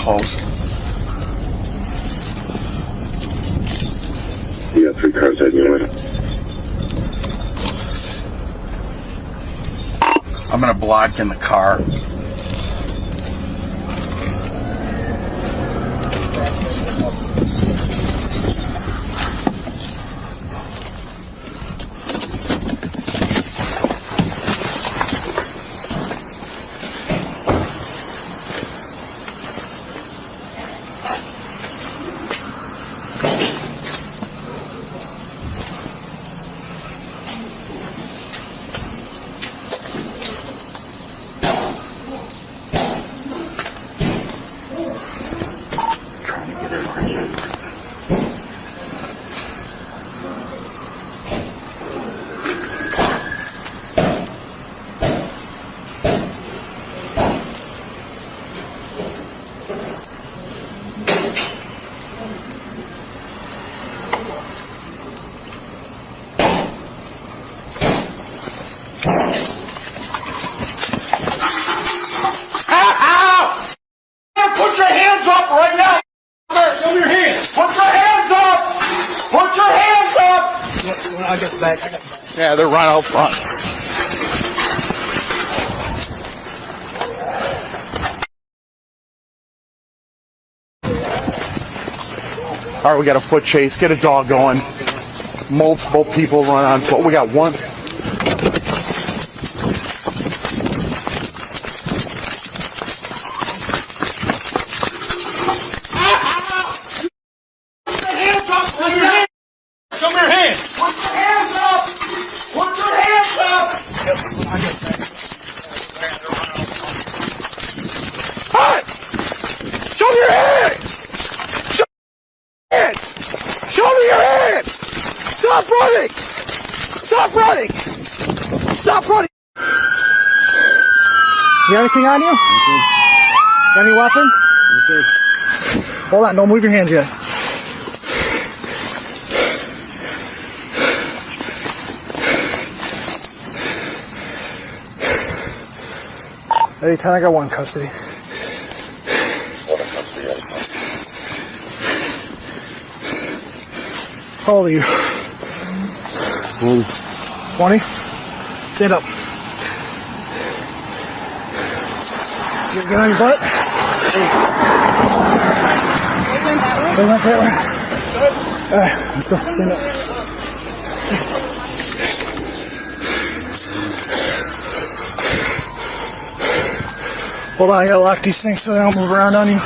close. You got 3 cars heading your way. I'm gonna block in the car. Put your hands up right now! Show me your hands! Put your hands up! Put your hands up! I got the back. Yeah, they're right out front. All right, we got a foot chase. Get a dog going. Multiple people run on foot. We got one. Show me your hands! Put your hands up! Put your hands up! Hi! Show me your hands! Show me your hands! Show me your hands! Stop running! Stop running! Stop running! You got anything on you? Got any weapons? Hold on, don't move your hands yet. Hey, 10, I got one custody. How old are you? 20? Stand up. You get on your butt? They went that way. Alright, let's go. Stand up. Hold on, I gotta lock these things so they don't move around on you.